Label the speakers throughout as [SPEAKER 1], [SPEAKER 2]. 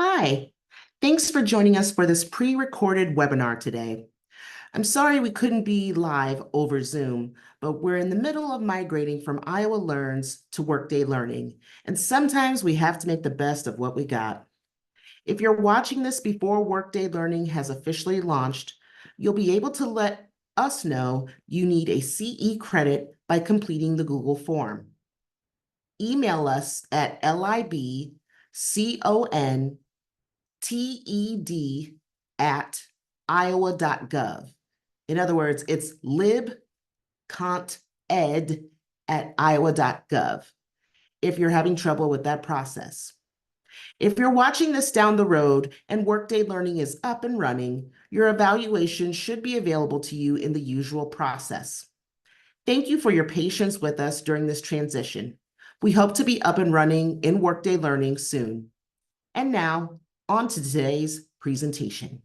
[SPEAKER 1] Hi, thanks for joining us for this pre-recorded webinar today. I'm sorry we couldn't be live over Zoom, but we're in the middle of migrating from Iowa Learns to Workday Learning, and sometimes we have to make the best of what we got. If you're watching this before Workday Learning has officially launched, you'll be able to let us know you need a CE credit by completing the Google form. Email us at libconted@iowa.gov. In other words, it's libconted@iowa.gov if you're having trouble with that process. If you're watching this down the road and Workday Learning is up and running, your evaluation should be available to you in the usual process. Thank you for your patience with us during this transition. We hope to be up and running in Workday Learning soon. And now, on to today's presentation.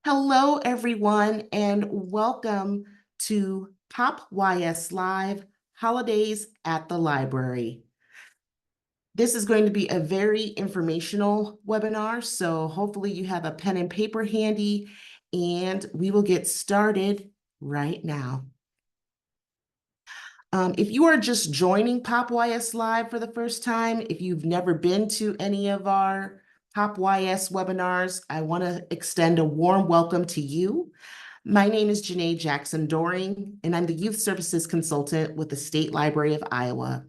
[SPEAKER 1] Hello, everyone, and welcome to Pop YS Live Holidays at the Library. This is going to be a very informational webinar, so hopefully you have a pen and paper handy, and we will get started right now. If you are just joining Pop YS Live for the first time, if you've never been to any of our Pop YS webinars, I want to extend a warm welcome to you. My name is Janae Jackson-Doring, and I'm the Youth Services Consultant with the State Library of Iowa.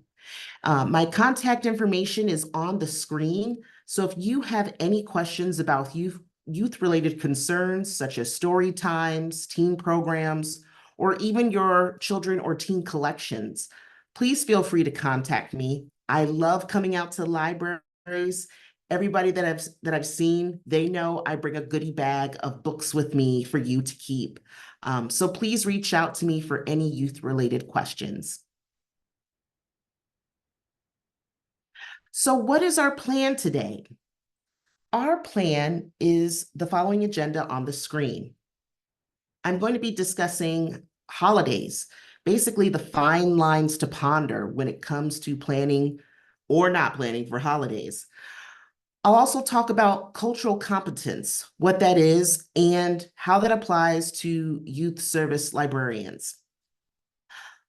[SPEAKER 1] My contact information is on the screen, so if you have any questions about youth-related concerns, such as story times, teen programs, or even your children or teen collections, please feel free to contact me. I love coming out to libraries. Everybody that I've seen, they know I bring a goodie bag of books with me for you to keep. So please reach out to me for any youth-related questions. So what is our plan today? Our plan is the following agenda on the screen. I'm going to be discussing holidays, basically the fine lines to ponder when it comes to planning or not planning for holidays. I'll also talk about cultural competence, what that is, and how that applies to youth service librarians.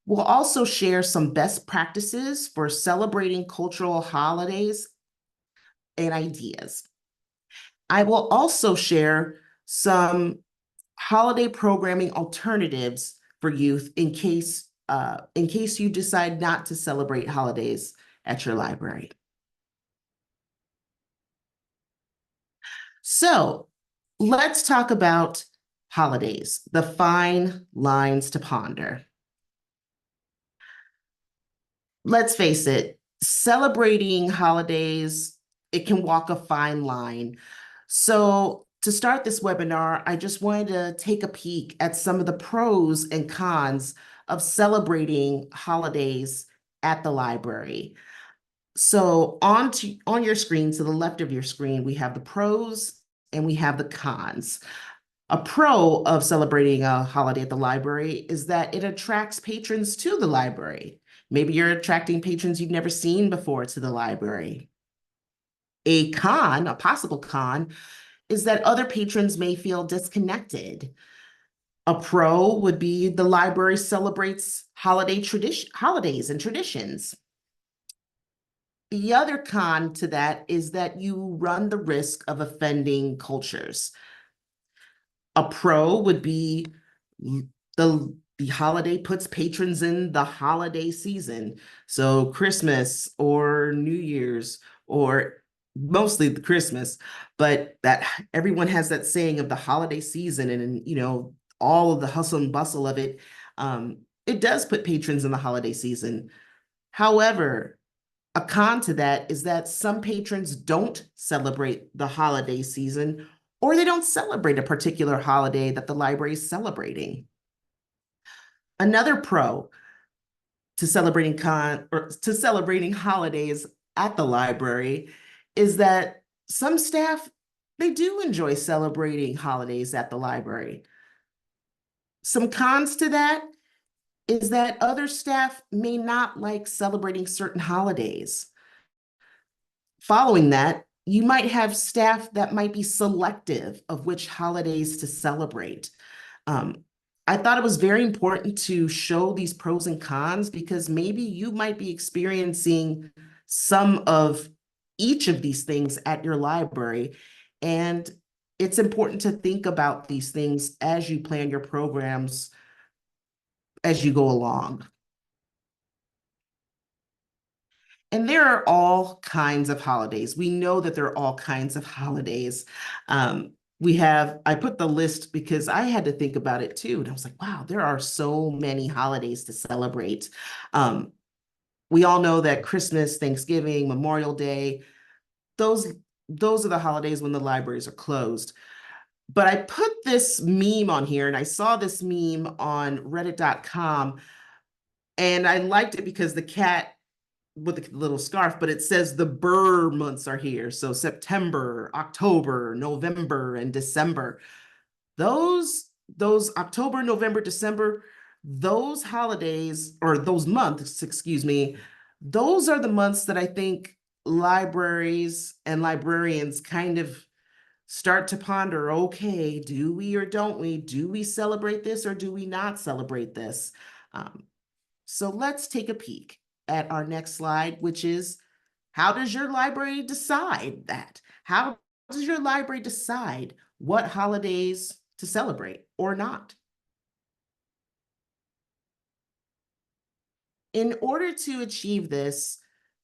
[SPEAKER 1] We'll also share some best practices for celebrating cultural holidays and ideas. I will also share some holiday programming alternatives for youth in case you decide not to celebrate holidays at your library. So let's talk about holidays, the fine lines to ponder. Let's face it, celebrating holidays, it can walk a fine line. So to start this webinar, I just wanted to take a peek at some of the pros and cons of celebrating holidays at the library. So on your screen, to the left of your screen, we have the pros and we have the cons. A pro of celebrating a holiday at the library is that it attracts patrons to the library. Maybe you're attracting patrons you've never seen before to the library. A possible con, is that other patrons may feel disconnected. A pro would be the library celebrates holidays and traditions. The other con to that is that you run the risk of offending cultures. A pro would be the holiday puts patrons in the holiday season. So Christmas or New Year's, or mostly the Christmas, but that everyone has that saying of the holiday season, and all of the hustle and bustle of it. It does put patrons in the holiday season. However, a con to that is that some patrons don't celebrate the holiday season, or they don't celebrate a particular holiday that the library is celebrating. Another pro to celebrating holidays at the library is that some staff, they do enjoy celebrating holidays at the library. Some cons to that is that other staff may not like celebrating certain holidays. Following that, you might have staff that might be selective of which holidays to celebrate. Um, I thought it was very important to show these pros and cons because maybe you might be experiencing some of each of these things at your library. And it's important to think about these things as you plan your programs as you go along. And there are all kinds of holidays. We know that there are all kinds of holidays. I put the list because I had to think about it too. And I was like, wow, there are so many holidays to celebrate. Um, we all know that Christmas, Thanksgiving, Memorial Day, those, those are the holidays when the libraries are closed. But I put this meme on here and I saw this meme on reddit.com and I liked it because the cat with a little scarf, but it says the Burr months are here. So September, October, November, and December. Those October, November, December, those holidays or those months, excuse me, those are the months that I think libraries and librarians kind of start to ponder, okay, do we or don't we? Do we celebrate this or do we not celebrate this? Um, so let's take a peek at our next slide, which is how does your library decide that? How does your library decide what holidays to celebrate or not? In order to achieve this,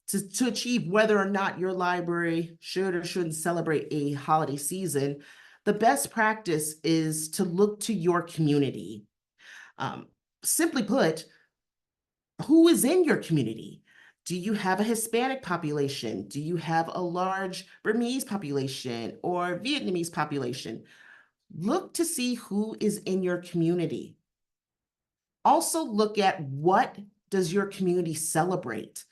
[SPEAKER 1] to achieve whether or not your library should or shouldn't celebrate a holiday season, the best practice is to look to your community. Um, Simply put, who is in your community? Do you have a Hispanic population? Do you have a large Burmese population or Vietnamese population? Look to see who is in your community. Also look at what does your community celebrate?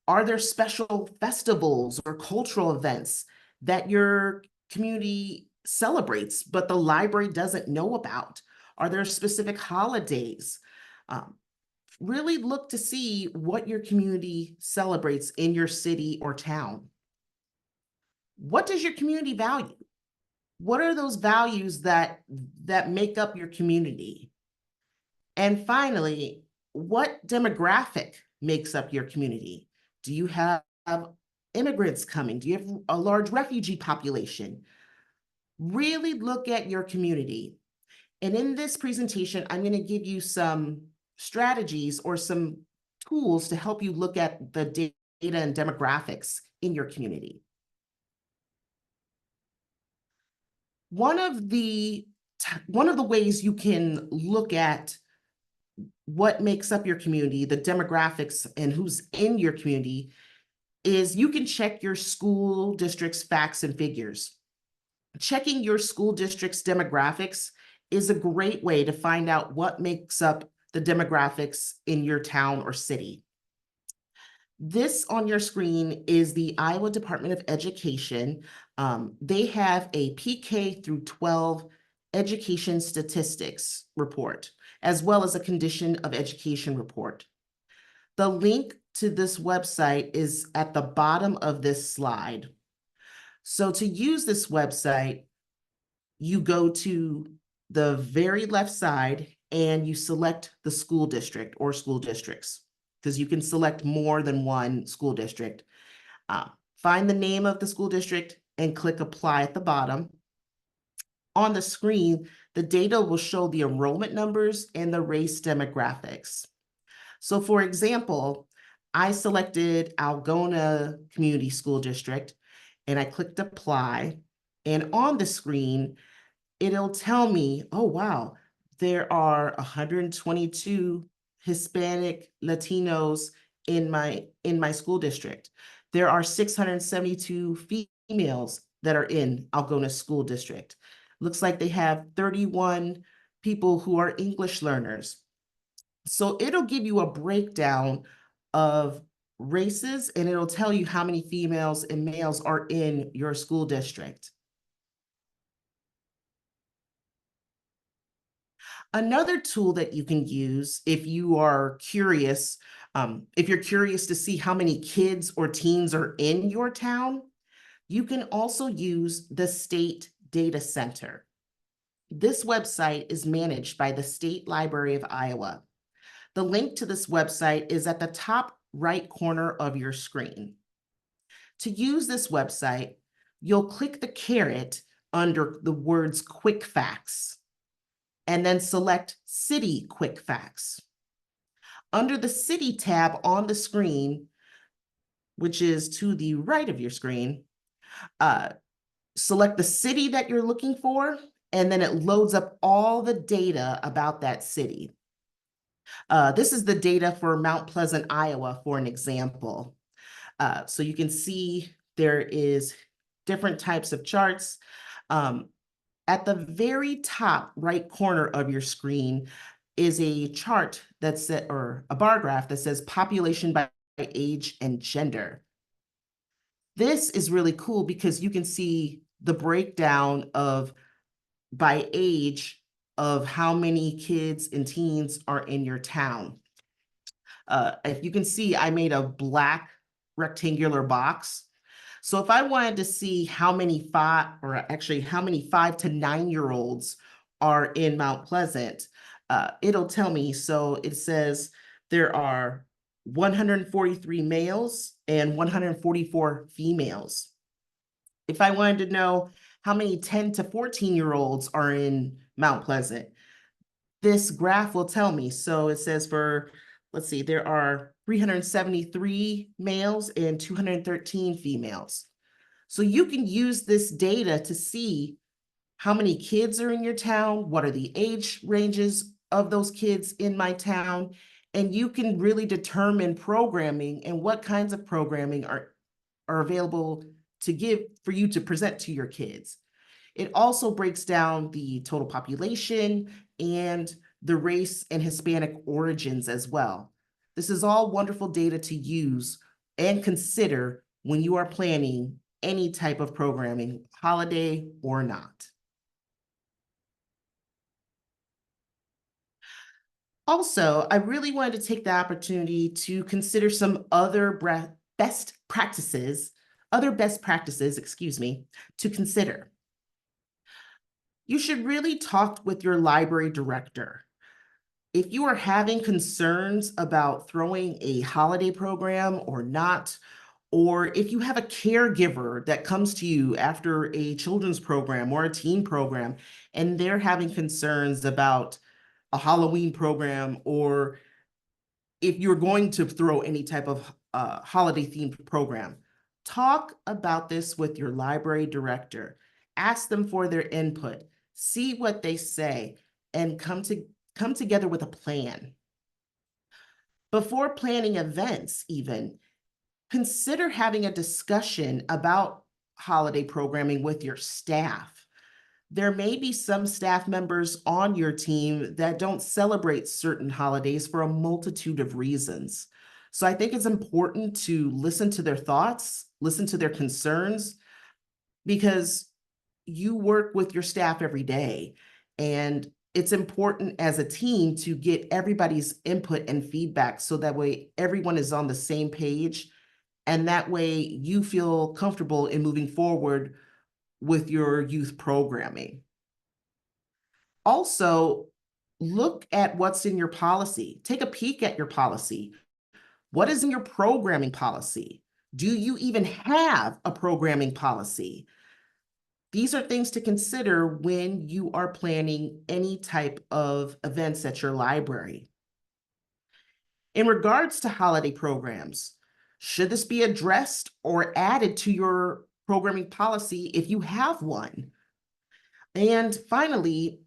[SPEAKER 1] Are there special festivals or cultural events that your community celebrates, but the library doesn't know about? Are there specific holidays? Um, really look to see what your community celebrates in your city or town. What does your community value? What are those values that make up your community? And finally, what demographic makes up your community? Do you have immigrants coming? Do you have a large refugee population? Really look at your community. And in this presentation, I'm going to give you some strategies or some tools to help you look at the data and demographics in your community. One of the ways you can look at what makes up your community, the demographics and who's in your community, is you can check your school district's facts and figures. Checking your school district's demographics is a great way to find out what makes up the demographics in your town or city. This on your screen is the Iowa Department of Education. They have a PK through 12 education statistics report, as well as a condition of education report. The link to this website is at the bottom of this slide. So to use this website, you go to the very left side and you select the school district or school districts, because you can select more than one school district. Find the name of the school district and click apply at the bottom. On the screen, the data will show the enrollment numbers and the race demographics. So for example, I selected Algona Community School District and I clicked apply. And on the screen, it'll tell me, oh, wow, there are 122 Hispanic Latinos in my school district. There are 672 females that are in Algona School District. Looks like they have 31 people who are English learners. So it'll give you a breakdown of races and it'll tell you how many females and males are in your school district. Another tool that you can use if you're curious to see how many kids or teens are in your town, you can also use the State Data Center. This website is managed by the State Library of Iowa. The link to this website is at the top right corner of your screen. To use this website, you'll click the caret under the words Quick Facts, and then select City Quick Facts. Under the City tab on the screen, which is to the right of your screen, select the city that you're looking for, and then it loads up all the data about that city. This is the data for Mount Pleasant, Iowa, for an example. So you can see there is different types of charts. At the very top right corner of your screen is a chart or a bar graph that says population by age and gender. This is really cool because you can see the breakdown by age of how many kids and teens are in your town. If you can see, I made a black rectangular box. So if I wanted to see how many 5 to 9-year-olds are in Mount Pleasant, it'll tell me. So it says there are 143 males and 144 females. If I wanted to know how many 10 to 14-year-olds are in Mount Pleasant, this graph will tell me. So it says let's see, there are 373 males and 213 females. So you can use this data to see how many kids are in your town, what are the age ranges of those kids in my town, and you can really determine programming and what kinds of programming are available for you to present to your kids. It also breaks down the total population and the race and Hispanic origins as well. This is all wonderful data to use and consider when you are planning any type of programming, holiday or not. Also, I really wanted to take the opportunity to consider some other best practices, to consider. You should really talk with your library director. If you are having concerns about throwing a holiday program or not, or if you have a caregiver that comes to you after a children's program or a teen program, and they're having concerns about a Halloween program, or if you're going to throw any type of holiday themed program, talk about this with your library director. Ask them for their input, see what they say, and come together with a plan. Before planning events, even, consider having a discussion about holiday programming with your staff. There may be some staff members on your team that don't celebrate certain holidays for a multitude of reasons. So I think it's important to listen to their thoughts, listen to their concerns, because you work with your staff every day. And it's important as a team to get everybody's input and feedback so that way everyone is on the same page. And that way you feel comfortable in moving forward with your youth programming. Also, look at what's in your policy. Take a peek at your policy. What is in your programming policy? Do you even have a programming policy? These are things to consider when you are planning any type of events at your library. In regards to holiday programs, should this be addressed or added to your programming policy if you have one? And finally,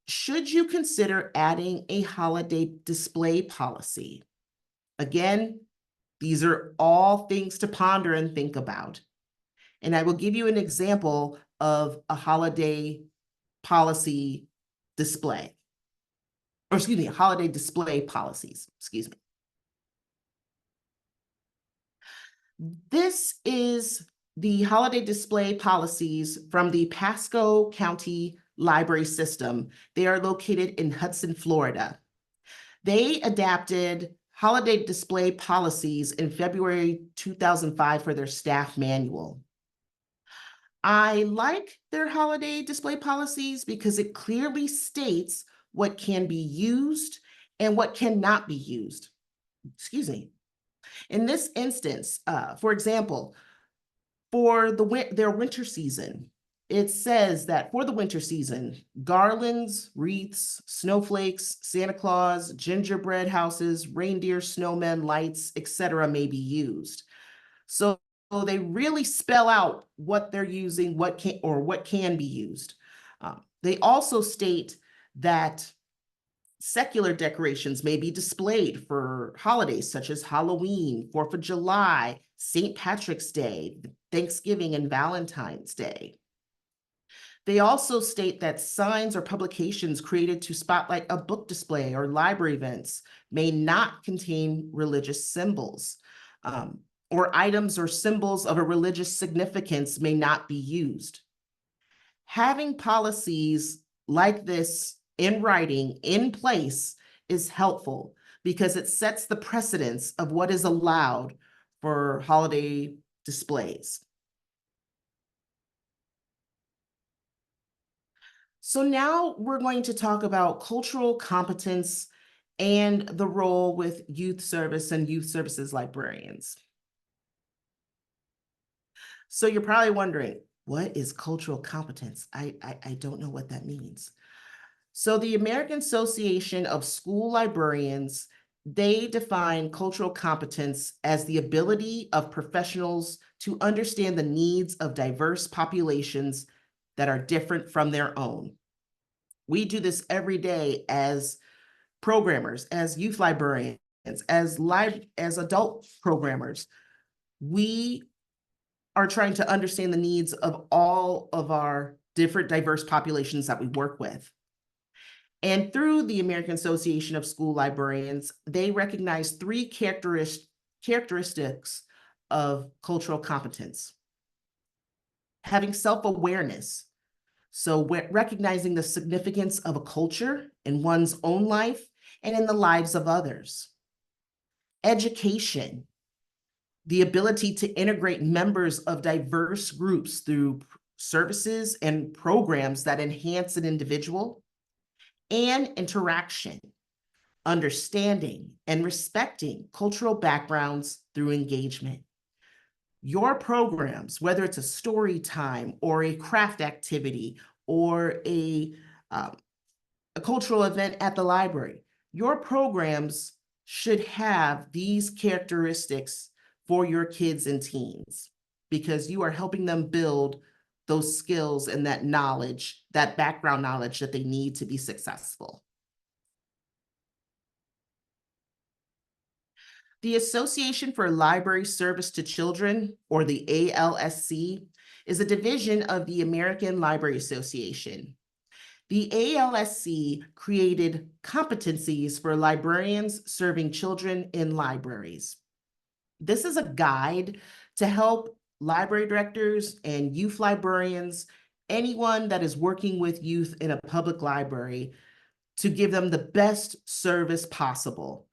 [SPEAKER 1] should you consider adding a holiday display policy? Again, these are all things to ponder and think about. And I will give you an example of a holiday policy display, or excuse me, holiday display policies, excuse me. This is the holiday display policies from the Pasco County library system. They are located in Hudson, Florida. They adapted holiday display policies in February 2005 for their staff manual. I like their holiday display policies because it clearly states what can be used and what cannot be used. Excuse me. In this instance, for example, for their winter season, it says that for the winter season, garlands, wreaths, snowflakes, Santa Claus, gingerbread houses, reindeer, snowmen, lights, etc. may be used. So they really spell out what they're using, what can be used. They also state that secular decorations may be displayed for holidays such as Halloween, 4th of July, St. Patrick's Day, Thanksgiving, and Valentine's Day. They also state that signs or publications created to spotlight a book display or library events may not contain religious symbols, or items or symbols of a religious significance may not be used. Having policies like this in writing in place is helpful because it sets the precedence of what is allowed for holiday displays. So now we're going to talk about cultural competence and the role with youth service and youth services librarians. So you're probably wondering, what is cultural competence? I don't know what that means. So the American Association of School Librarians, they define cultural competence as the ability of professionals to understand the needs of diverse populations that are different from their own. We do this every day as programmers, as youth librarians, as adult programmers. We are trying to understand the needs of all of our different diverse populations that we work with. And through the American Association of School Librarians, they recognize three characteristics of cultural competence. Having self-awareness, so recognizing the significance of a culture in one's own life and in the lives of others. Education, the ability to integrate members of diverse groups through services and programs that enhance an individual. And interaction, understanding and respecting cultural backgrounds through engagement. Your programs, whether it's a story time or a craft activity or a cultural event at the library, your programs should have these characteristics for your kids and teens because you are helping them build those skills and that knowledge, that background knowledge that they need to be successful. The Association for Library Service to Children, or the ALSC, is a division of the American Library Association. The ALSC created competencies for librarians serving children in libraries. This is a guide to help library directors and youth librarians, anyone that is working with youth in a public library, to give them the best service possible.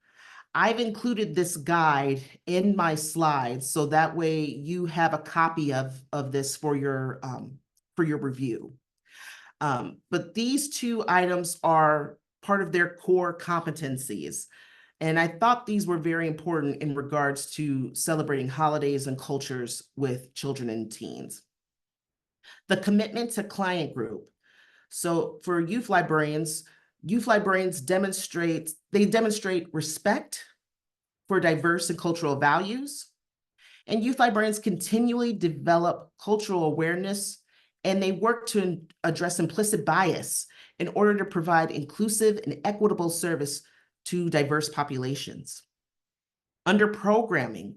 [SPEAKER 1] I've included this guide in my slides so that way you have a copy of this for your review. But these two items are part of their core competencies. And I thought these were very important in regards to celebrating holidays and cultures with children and teens. The commitment to client group. So for youth librarians demonstrate respect for diverse and cultural values. And youth librarians continually develop cultural awareness, and they work to address implicit bias in order to provide inclusive and equitable service to diverse populations. Under programming,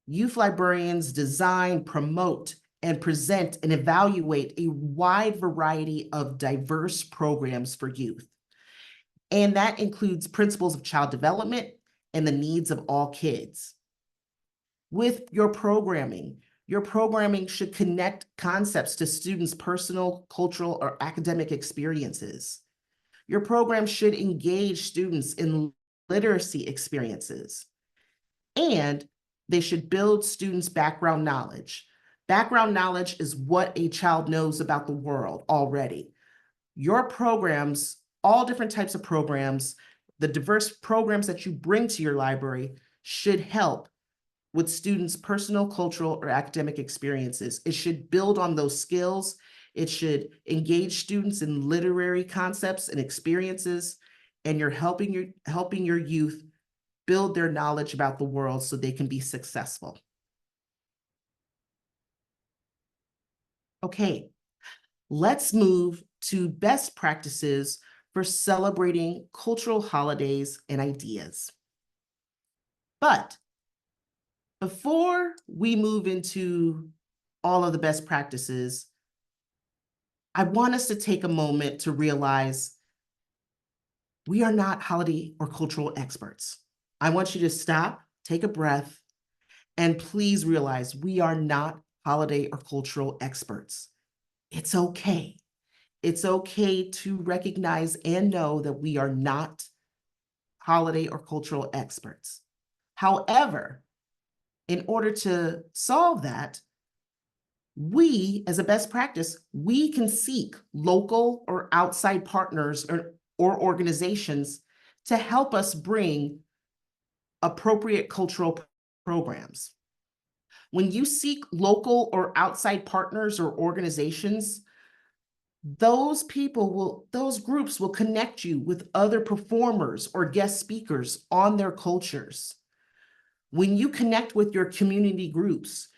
[SPEAKER 1] youth librarians design, promote, and present and evaluate a wide variety of diverse programs for youth. And that includes principles of child development and the needs of all kids. With your programming, Your programming should connect concepts to students' personal, cultural, or academic experiences. Your program should engage students in literacy experiences. And they should build students' background knowledge. Background knowledge is what a child knows about the world already. Your programs, all different types of programs, the diverse programs that you bring to your library should help with students' personal, cultural, or academic experiences. It should build on those skills. It should engage students in literary concepts and experiences, and you're helping your youth build their knowledge about the world so they can be successful. Okay, let's move to best practices for celebrating cultural holidays and ideas. But before we move into all of the best practices, I want us to take a moment to realize we are not holiday or cultural experts. I want you to stop, take a breath, and please realize we are not holiday or cultural experts. It's okay. It's okay to recognize and know that we are not holiday or cultural experts. However, in order to solve that, we, as a best practice, we can seek local or outside partners or organizations to help us bring appropriate cultural programs. When you seek local or outside partners or organizations, those groups will connect you with other performers or guest speakers on their cultures. When you connect with your community groups,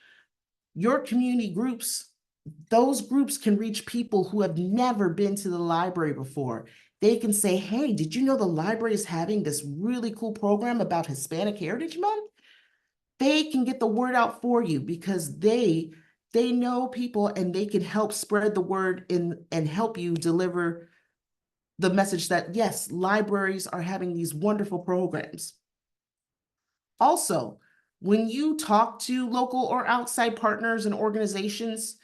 [SPEAKER 1] those groups can reach people who have never been to the library before. They can say, hey, did you know the library is having this really cool program about Hispanic Heritage Month? They can get the word out for you because they know people and they can help spread the word and help you deliver the message that, yes, libraries are having these wonderful programs. Also, when you talk to local or outside partners and organizations,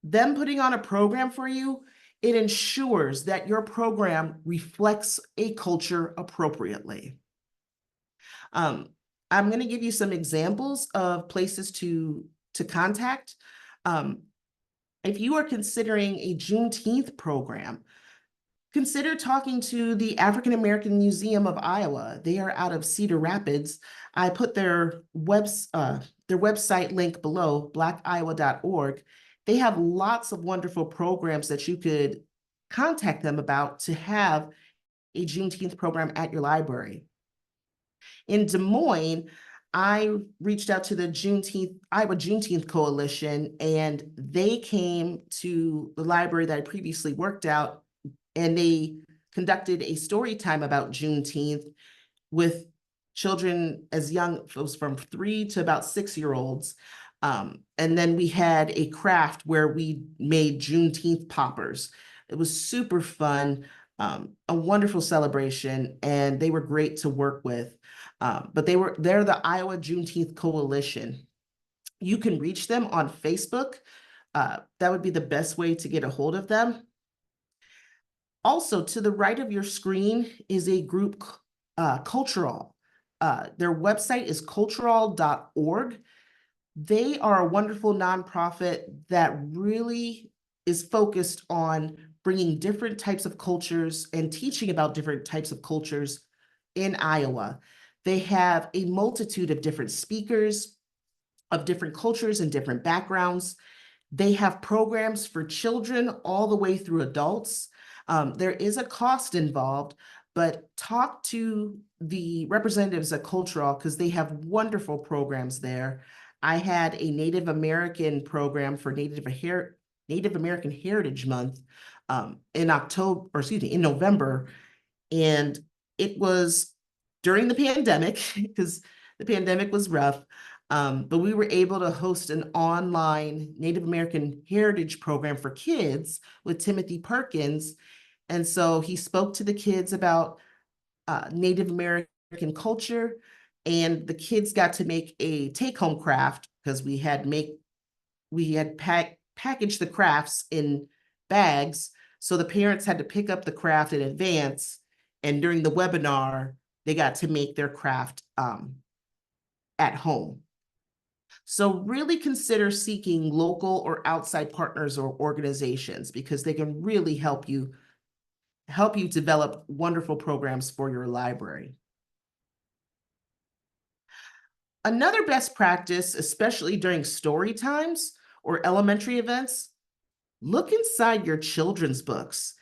[SPEAKER 1] them putting on a program for you, it ensures that your program reflects a culture appropriately. I'm going to give you some examples of places to contact. If you are considering a Juneteenth program, consider talking to the African American Museum of Iowa. They are out of Cedar Rapids. I put their website link below, blackiowa.org. They have lots of wonderful programs that you could contact them about to have a Juneteenth program at your library. In Des Moines, I reached out to the Iowa Juneteenth Coalition, and they came to the library that I previously worked out, and they conducted a story time about Juneteenth with children as young, it was from 3 to about 6-year-olds. And then we had a craft where we made Juneteenth poppers. It was super fun, a wonderful celebration, and they were great to work with. But they're the Iowa Juneteenth Coalition. You can reach them on Facebook. That would be the best way to get a hold of them. Also, to the right of your screen is a group, Cultural. Their website is cultural.org. They are a wonderful nonprofit that really is focused on bringing different types of cultures and teaching about different types of cultures in Iowa. They have a multitude of different speakers of different cultures and different backgrounds. They have programs for children all the way through adults. There is a cost involved, but talk to the representatives at Cultural because they have wonderful programs there. I had a Native American program for Native American Heritage Month in November, and it was during the pandemic because the pandemic was rough. But we were able to host an online Native American Heritage program for kids with Timothy Perkins. And so he spoke to the kids about Native American culture. and the kids got to make a take-home craft because we had packaged the crafts in bags. So the parents had to pick up the craft in advance. And during the webinar, they got to make their craft at home. So really consider seeking local or outside partners or organizations because they can really help you develop wonderful programs for your library. Another best practice, especially during story times or elementary events, look inside your children's books.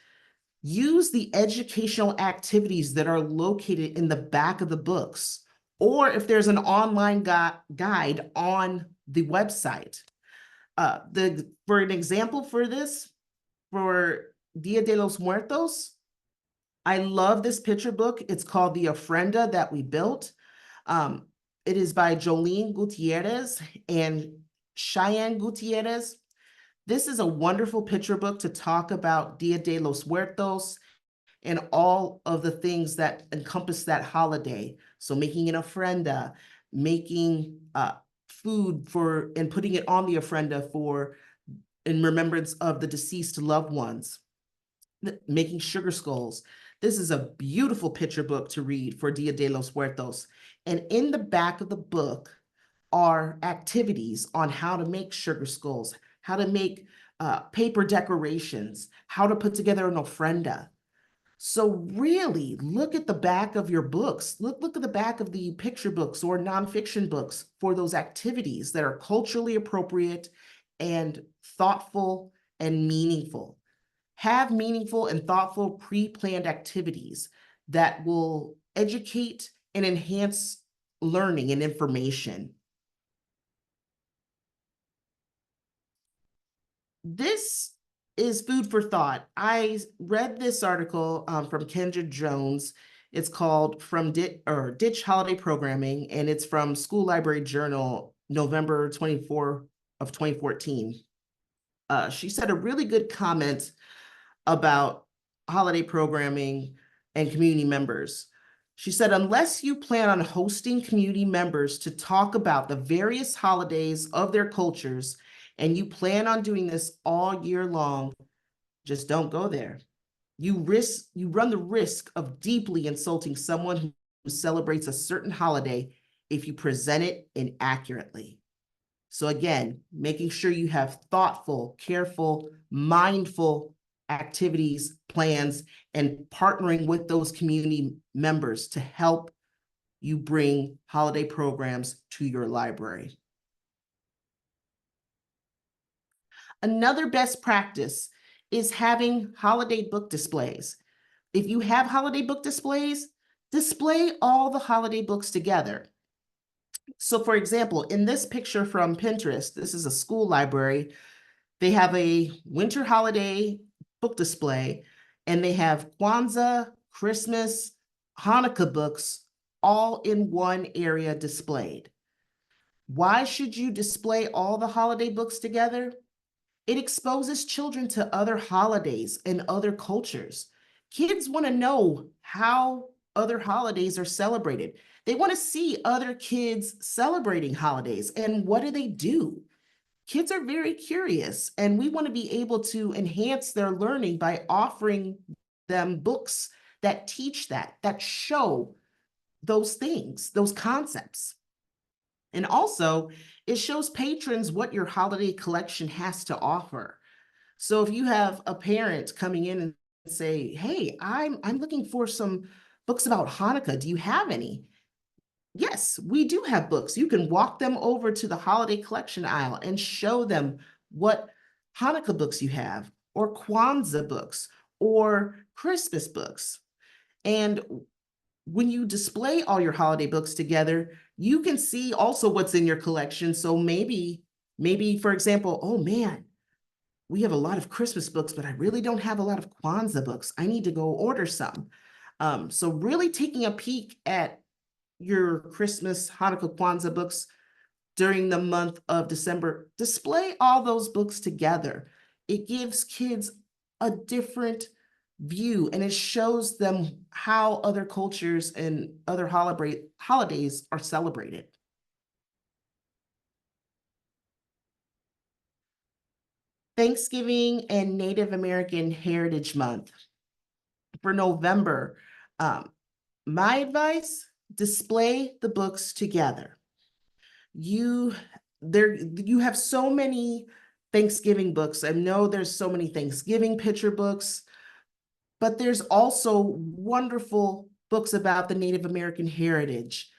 [SPEAKER 1] Use the educational activities that are located in the back of the books, or if there's an online guide on the website. For an example for this, for Dia de los Muertos, I love this picture book. It's called The Ofrenda That We Built. It is by Jolene Gutierrez and Cheyenne Gutierrez. This is a wonderful picture book to talk about Dia de los Muertos and all of the things that encompass that holiday. So making an ofrenda, making food and putting it on the ofrenda in remembrance of the deceased loved ones, making sugar skulls. This is a beautiful picture book to read for Dia de los Muertos. And in the back of the book are activities on how to make sugar skulls, how to make paper decorations, how to put together an ofrenda. So really look at the back of your books. Look at the back of the picture books or nonfiction books for those activities that are culturally appropriate and thoughtful and meaningful. Have meaningful and thoughtful pre-planned activities that will educate and enhance learning and information. This is food for thought. I read this article from Kendra Jones. It's called Ditch Holiday Programming, and it's from School Library Journal, November 24 of 2014. She said a really good comment about holiday programming and community members. She said, unless you plan on hosting community members to talk about the various holidays of their cultures, and you plan on doing this all year long, just don't go there. You run the risk of deeply insulting someone who celebrates a certain holiday if you present it inaccurately. So again, making sure you have thoughtful, careful, mindful activities, plans, and partnering with those community members to help you bring holiday programs to your library. Another best practice is having holiday book displays. If you have holiday book displays, display all the holiday books together. So for example, in this picture from Pinterest, this is a school library. They have a winter holiday book display, and they have Kwanzaa, Christmas, Hanukkah books all in one area displayed. Why should you display all the holiday books together? It exposes children to other holidays and other cultures. Kids want to know how other holidays are celebrated. They want to see other kids celebrating holidays and what do they do? Kids are very curious, and we want to be able to enhance their learning by offering them books that teach that show those things, those concepts. And also, it shows patrons what your holiday collection has to offer. So if you have a parent coming in and say, hey, I'm looking for some books about Hanukkah, do you have any? Yes, we do have books. You can walk them over to the holiday collection aisle and show them what Hanukkah books you have, or Kwanzaa books, or Christmas books. And when you display all your holiday books together, you can see also what's in your collection. So maybe, for example, oh man, we have a lot of Christmas books, but I really don't have a lot of Kwanzaa books. I need to go order some. So really taking a peek at your Christmas, Hanukkah, Kwanzaa books during the month of December, display all those books together. It gives kids a different view, and it shows them how other cultures and other holidays are celebrated. Thanksgiving and Native American Heritage Month. For November, um, my advice, display the books together. You you have so many Thanksgiving books. I know there's so many Thanksgiving picture books, but there's also wonderful books about the Native American heritage.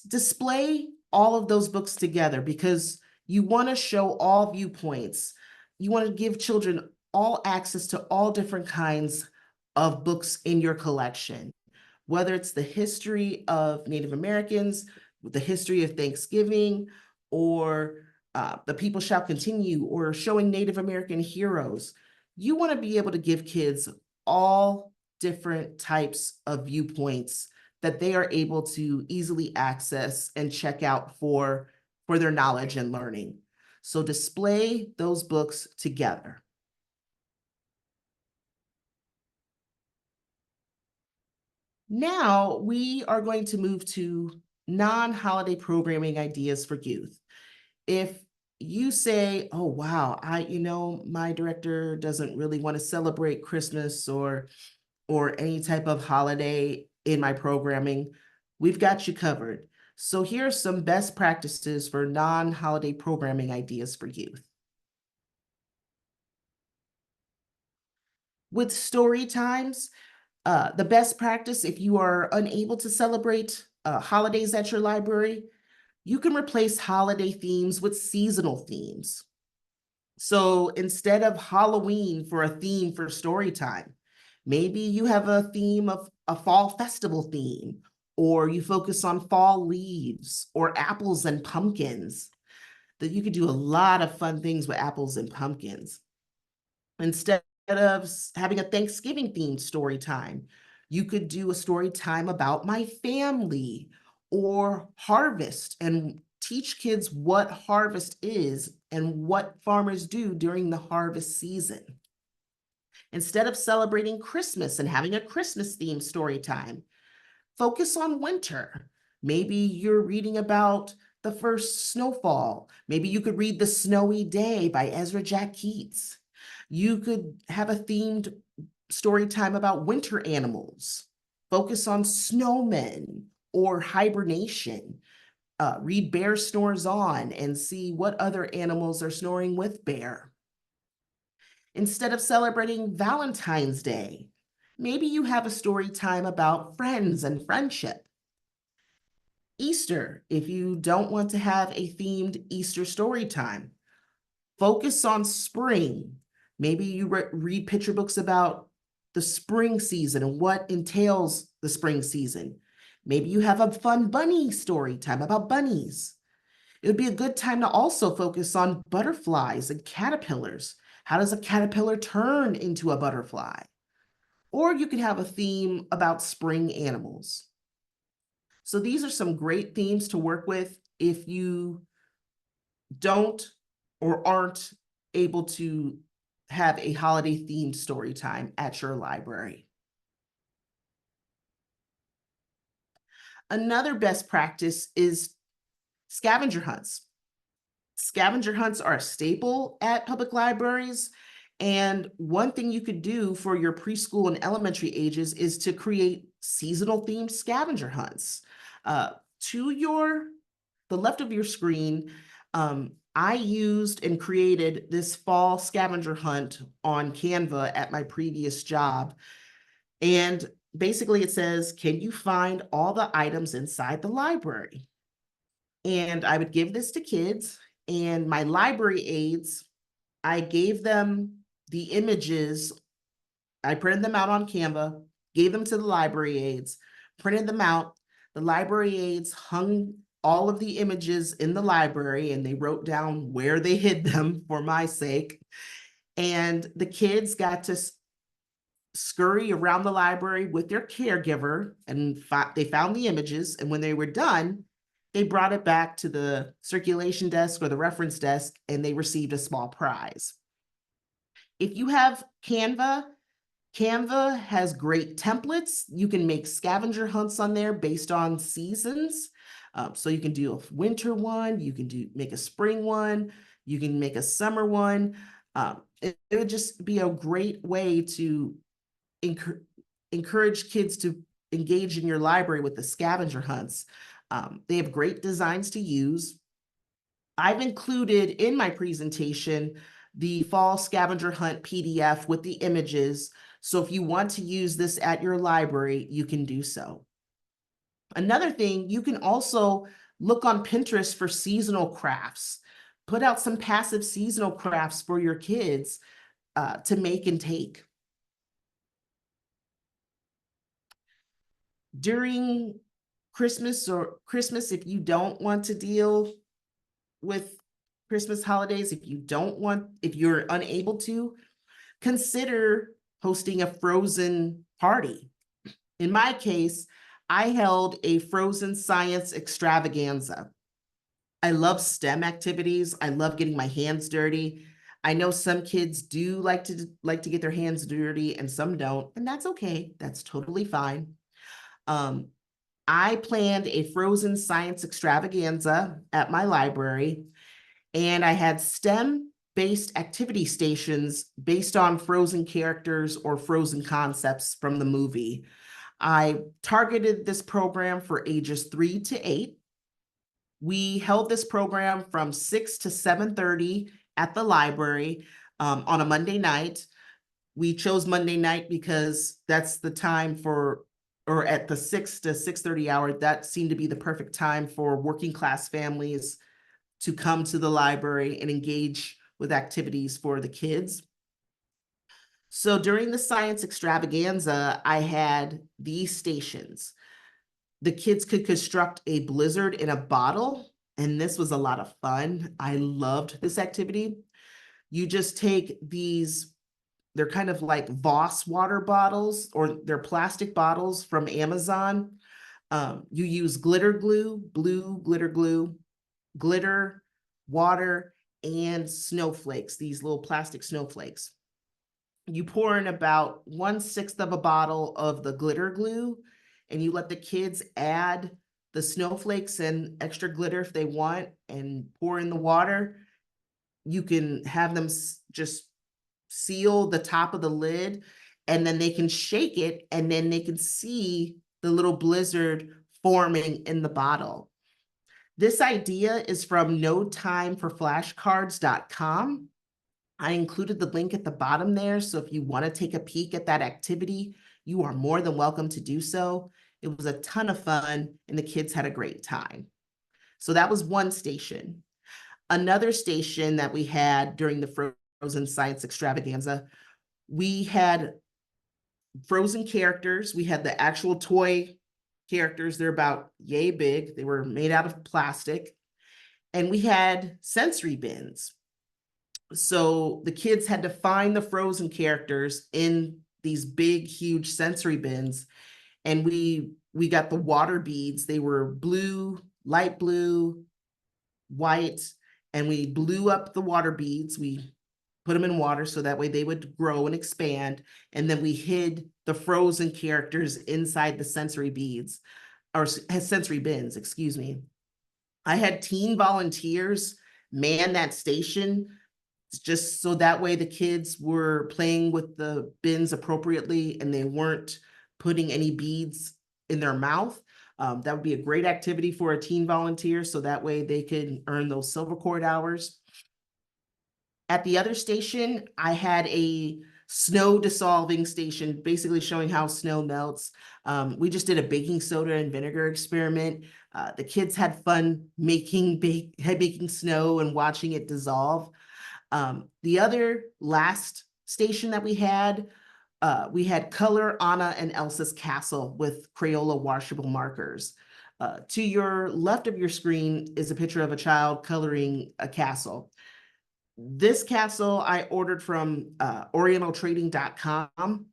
[SPEAKER 1] Display all of those books together because you want to show all viewpoints. You want to give children all access to all different kinds of books in your collection, whether it's the history of Native Americans, the history of Thanksgiving, or The People Shall Continue, or showing Native American heroes. You want to be able to give kids all different types of viewpoints that they are able to easily access and check out for their knowledge and learning. So display those books together. Now we are going to move to non-holiday programming ideas for youth. If you say, oh, wow, my director doesn't really want to celebrate Christmas or any type of holiday in my programming, we've got you covered. So here are some best practices for non-holiday programming ideas for youth. With story times, the best practice, if you are unable to celebrate holidays at your library, you can replace holiday themes with seasonal themes. So instead of Halloween for a theme for story time, maybe you have a theme of a fall festival theme, or you focus on fall leaves or apples and pumpkins. That you could do a lot of fun things with apples and pumpkins. Instead of having a Thanksgiving themed story time, you could do a story time about my family or harvest and teach kids what harvest is and what farmers do during the harvest season. Instead of celebrating Christmas and having a Christmas themed story time, focus on winter. Maybe you're reading about the first snowfall. Maybe you could read The Snowy Day by Ezra Jack Keats. You could have a themed story time about winter animals. Focus on snowmen or hibernation. Read Bear Snores On and see what other animals are snoring with Bear. Instead of celebrating Valentine's Day, maybe you have a story time about friends and friendship. Easter, if you don't want to have a themed Easter story time, focus on spring. Maybe you read picture books about the spring season and what entails the spring season. Maybe you have a fun bunny story time about bunnies. It would be a good time to also focus on butterflies and caterpillars. How does a caterpillar turn into a butterfly? Or you could have a theme about spring animals. So these are some great themes to work with if you don't or aren't able to have a holiday themed story time at your library. Another best practice is scavenger hunts. Scavenger hunts are a staple at public libraries. And one thing you could do for your preschool and elementary ages is to create seasonal themed scavenger hunts. To the left of your screen, I used and created this fall scavenger hunt on Canva at my previous job. And basically it says, can you find all the items inside the library? And I would give this to kids, and my library aides, I gave them the images. I printed them out on Canva, gave them to the library aides, printed them out. The library aides hung all of the images in the library, and they wrote down where they hid them for my sake. And the kids got to scurry around the library with their caregiver, and they found the images. And when they were done, they brought it back to the circulation desk or the reference desk, and they received a small prize. If you have Canva, Canva has great templates. You can make scavenger hunts on there based on seasons. So you can do a winter one, you can make a spring one, you can make a summer one. It would just be a great way to encourage kids to engage in your library with the scavenger hunts. They have great designs to use. I've included in my presentation the fall scavenger hunt PDF with the images. So if you want to use this at your library, you can do so. Another thing, you can also look on Pinterest for seasonal crafts. Put out some passive seasonal crafts for your kids to make and take. During Christmas, if you don't want to deal with Christmas holidays, if you're unable to, consider hosting a frozen party. In my case, I held a frozen science extravaganza. I love STEM activities. I love getting my hands dirty. I know some kids do like to get their hands dirty and some don't, and that's okay. That's totally fine. I planned a frozen science extravaganza at my library, and I had STEM-based activity stations based on frozen characters or frozen concepts from the movie. I targeted this program for ages 3 to 8. We held this program from 6 to 7:30 at the library on a Monday night. We chose Monday night because that's the time or at the 6 to 6:30 hour, that seemed to be the perfect time for working class families to come to the library and engage with activities for the kids. So during the science extravaganza, I had these stations. The kids could construct a blizzard in a bottle, and this was a lot of fun. I loved this activity. You just take these, they're kind of like Voss water bottles, or they're plastic bottles from Amazon. You use glitter glue, blue glitter glue, glitter, water, and snowflakes, these little plastic snowflakes. You pour in about 1/6 of a bottle of the glitter glue, and you let the kids add the snowflakes and extra glitter if they want, and pour in the water. You can have them just seal the top of the lid, and then they can shake it, and then they can see the little blizzard forming in the bottle. This idea is from notimeforflashcards.com. I included the link at the bottom there, so if you want to take a peek at that activity, you are more than welcome to do so. It was a ton of fun, and the kids had a great time. So that was one station. Another station that we had during the Frozen Science Extravaganza, we had frozen characters. We had the actual toy characters. They're about yay big. They were made out of plastic. And we had sensory bins. So the kids had to find the frozen characters in these big, huge sensory bins. And we got the water beads. They were blue, light blue, white, and we blew up the water beads. We put them in water so that way they would grow and expand. And then we hid the frozen characters inside the sensory beads, or sensory bins, excuse me. I had teen volunteers man that station just so that way the kids were playing with the bins appropriately and they weren't putting any beads in their mouth. That would be a great activity for a teen volunteer, so that way they can earn those silver cord hours. At the other station, I had a snow dissolving station, basically showing how snow melts. We just did a baking soda and vinegar experiment. The kids had fun making snow and watching it dissolve. The other last station that we had Color Anna and Elsa's Castle with Crayola washable markers. To your left of your screen is a picture of a child coloring a castle. This castle I ordered from orientaltrading.com.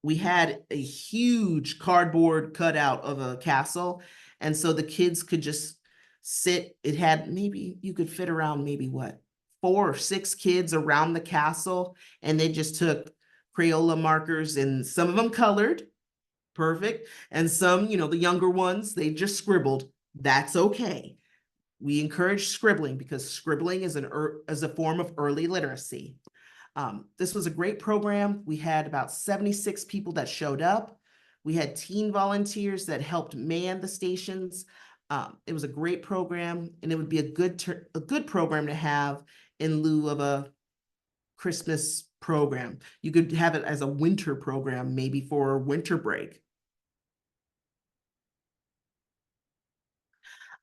[SPEAKER 1] We had a huge cardboard cutout of a castle, and so the kids could just sit. It had, maybe you could fit around maybe what, 4 or 6 kids around the castle, and they just took Crayola markers, and some of them colored, perfect. And some, the younger ones, they just scribbled. That's okay. We encourage scribbling because scribbling is a form of early literacy. This was a great program. We had about 76 people that showed up. We had teen volunteers that helped man the stations. It was a great program, and it would be a good program to have in lieu of a Christmas program. You could have it as a winter program, maybe for winter break.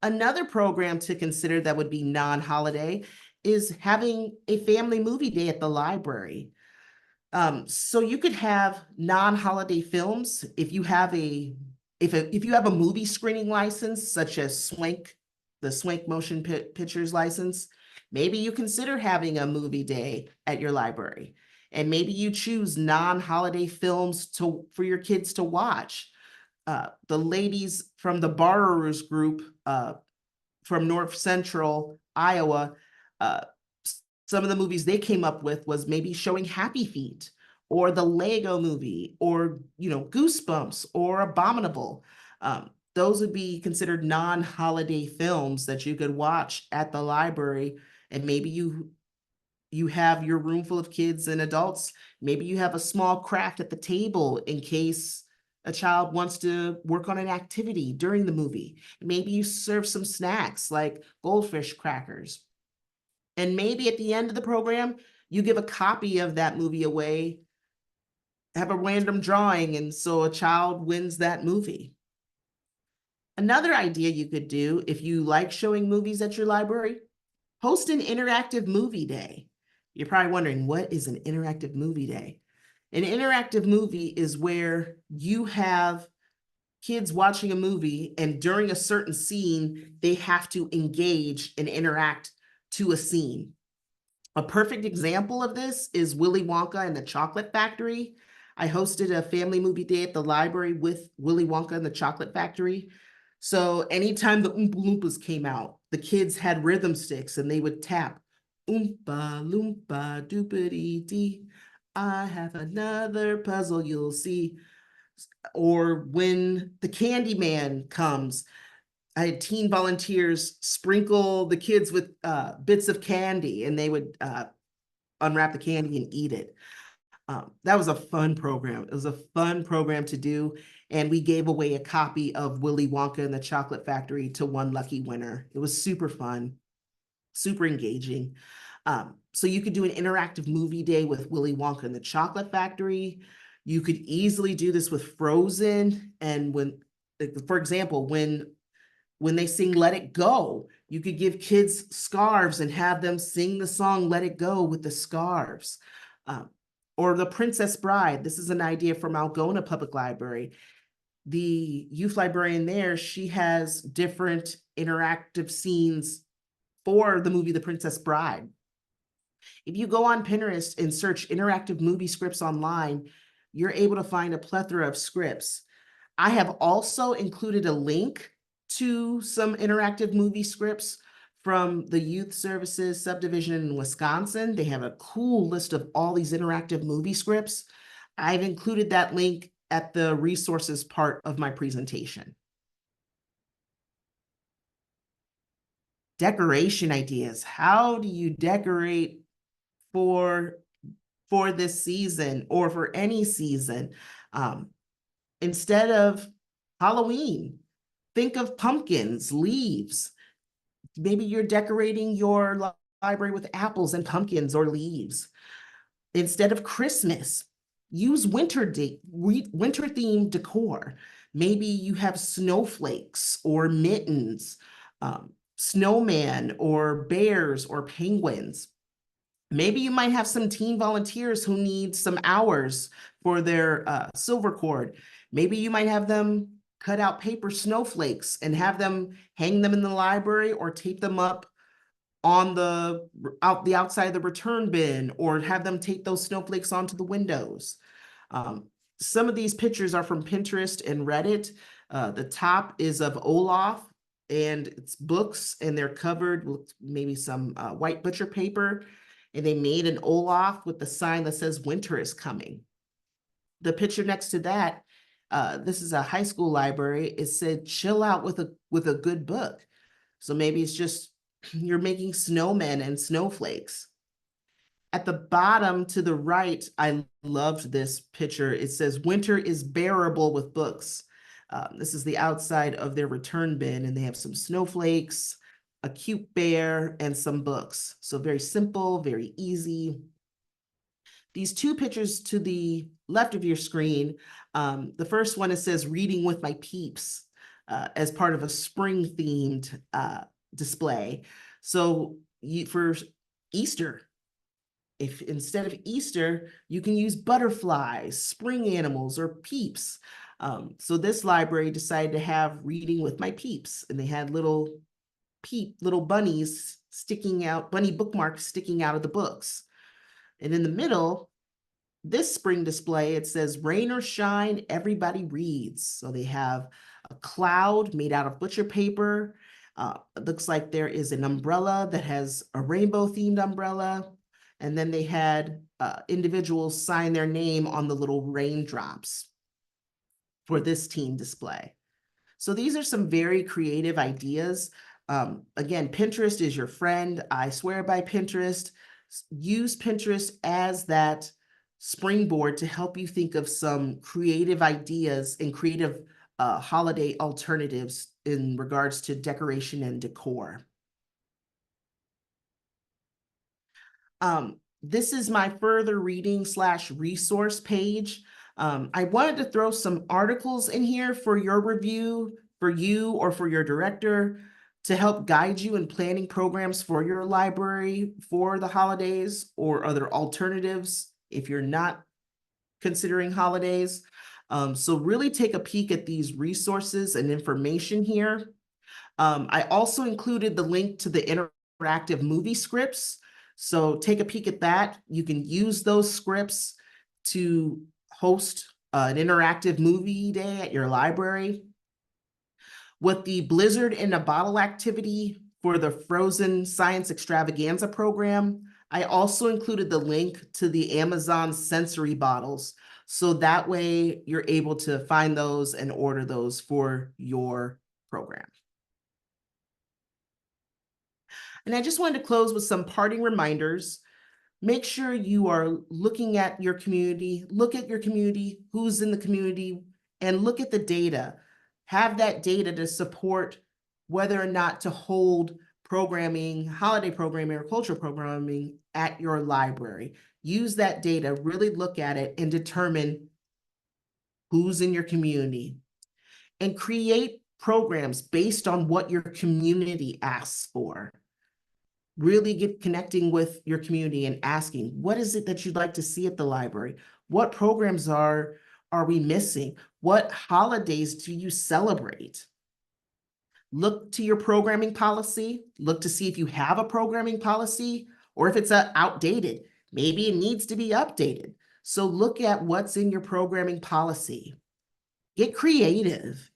[SPEAKER 1] Another program to consider that would be non-holiday is having a family movie day at the library. So you could have non-holiday films if you have if you have a movie screening license, such as Swank, the Swank Motion Pictures license. Maybe you consider having a movie day at your library, and maybe you choose non-holiday films for your kids to watch. The ladies from the Borrowers Group from North Central Iowa, uh, some of the movies they came up with was maybe showing Happy Feet or the Lego movie or, Goosebumps or Abominable. Those would be considered non-holiday films that you could watch at the library. And maybe you have your room full of kids and adults. Maybe you have a small craft at the table in case a child wants to work on an activity during the movie. Maybe you serve some snacks like goldfish crackers. And maybe at the end of the program, you give a copy of that movie away, have a random drawing, and so a child wins that movie. Another idea you could do, if you like showing movies at your library, host an interactive movie day. You're probably wondering, what is an interactive movie day? An interactive movie is where you have kids watching a movie, and during a certain scene, they have to engage and interact to a scene. A perfect example of this is Willy Wonka and the Chocolate Factory. I hosted a family movie day at the library with Willy Wonka and the Chocolate Factory. So anytime the Oompa Loompas came out, the kids had rhythm sticks and they would tap, Oompa Loompa doopity dee. I have another puzzle you'll see. Or when the Candy Man comes, I had teen volunteers sprinkle the kids with bits of candy, and they would unwrap the candy and eat it. That was a fun program. It was a fun program to do. And we gave away a copy of Willy Wonka and the Chocolate Factory to one lucky winner. It was super fun, super engaging. So you could do an interactive movie day with Willy Wonka and the Chocolate Factory. You could easily do this with Frozen. And for example, when they sing Let It Go, you could give kids scarves and have them sing the song Let It Go with the scarves. Or The Princess Bride. This is an idea from Algona Public Library. The youth librarian there, she has different interactive scenes for the movie The Princess Bride. If you go on Pinterest and search interactive movie scripts online, you're able to find a plethora of scripts. I have also included a link to some interactive movie scripts from the Youth Services Subdivision in Wisconsin. They have a cool list of all these interactive movie scripts. I've included that link at the resources part of my presentation. Decoration ideas. How do you decorate for this season or for any season? Instead of Halloween, think of pumpkins, leaves. Maybe you're decorating your library with apples and pumpkins or leaves. Instead of Christmas, use winter-themed decor. Maybe you have snowflakes or mittens, snowman or bears or penguins. Maybe you might have some teen volunteers who need some hours for their silver cord. Maybe you might have them cut out paper snowflakes and have them hang them in the library or tape them up on the outside of the return bin, or have them tape those snowflakes onto the windows. Some of these pictures are from Pinterest and Reddit. The top is of Olaf and it's books, and they're covered with maybe some white butcher paper. And they made an Olaf with the sign that says winter is coming. The picture next to that, this is a high school library. It said, chill out with a good book. So maybe it's just you're making snowmen and snowflakes. At the bottom to the right, I loved this picture. It says, winter is bearable with books. This is the outside of their return bin, and they have some snowflakes, a cute bear, and some books. So very simple, very easy. These two pictures to the left of your screen, the first one, it says reading with my peeps as part of a spring themed display. So for Easter, if instead of Easter, you can use butterflies, spring animals, or peeps. So this library decided to have reading with my peeps, and they had little bunnies sticking out, bunny bookmarks sticking out of the books. And in the middle, this spring display, it says rain or shine, everybody reads. So they have a cloud made out of butcher paper. It looks like there is an umbrella that has a rainbow themed umbrella. And then they had individuals sign their name on the little raindrops for this team display. So these are some very creative ideas. Again, Pinterest is your friend. I swear by Pinterest. Use Pinterest as that springboard to help you think of some creative ideas and creative holiday alternatives in regards to decoration and decor. This is my further reading / resource page. I wanted to throw some articles in here for your review, for you or for your director, to help guide you in planning programs for your library for the holidays or other alternatives if you're not considering holidays. So really take a peek at these resources and information here. I also included the link to the interactive movie scripts. So take a peek at that. You can use those scripts to host an interactive movie day at your library. With the Blizzard in a Bottle activity for the Frozen Science Extravaganza program, I also included the link to the Amazon sensory bottles. So that way you're able to find those and order those for your program. And I just wanted to close with some parting reminders. Make sure you are looking at your community, look at your community, who's in the community, and look at the data. Have that data to support whether or not to hold programming, holiday programming, or cultural programming at your library. Use that data, really look at it, and determine who's in your community. And create programs based on what your community asks for. Really get connecting with your community and asking, what is it that you'd like to see at the library? What programs are we missing? What holidays do you celebrate? Look to your programming policy. Look to see if you have a programming policy or if it's outdated. Maybe it needs to be updated. So look at what's in your programming policy. Get creative.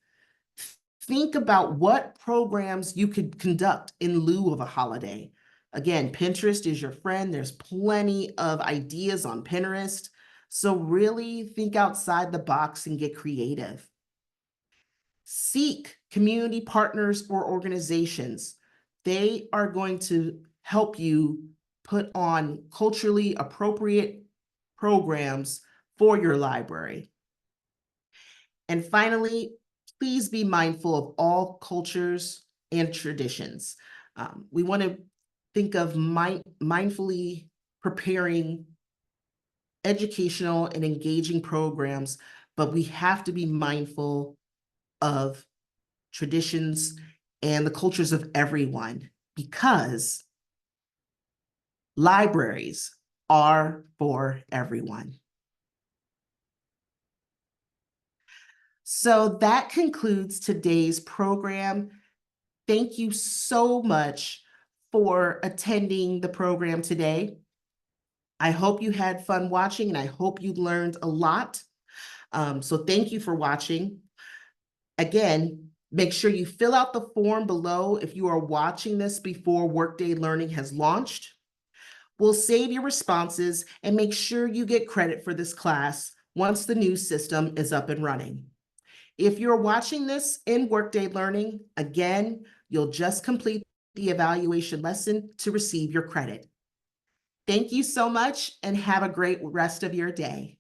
[SPEAKER 1] Think about what programs you could conduct in lieu of a holiday. Again, Pinterest is your friend. There's plenty of ideas on Pinterest. So really think outside the box and get creative. Seek community partners or organizations. They are going to help you put on culturally appropriate programs for your library. And finally, please be mindful of all cultures and traditions. We want to think of mindfully preparing educational and engaging programs, but we have to be mindful of traditions and the cultures of everyone, because libraries are for everyone. So that concludes today's program. Thank you so much for attending the program today. I hope you had fun watching, and I hope you learned a lot. So thank you for watching. Again, make sure you fill out the form below if you are watching this before Workday Learning has launched. We'll save your responses and make sure you get credit for this class once the new system is up and running. If you're watching this in Workday Learning, again, you'll just complete the evaluation lesson to receive your credit. Thank you so much and have a great rest of your day.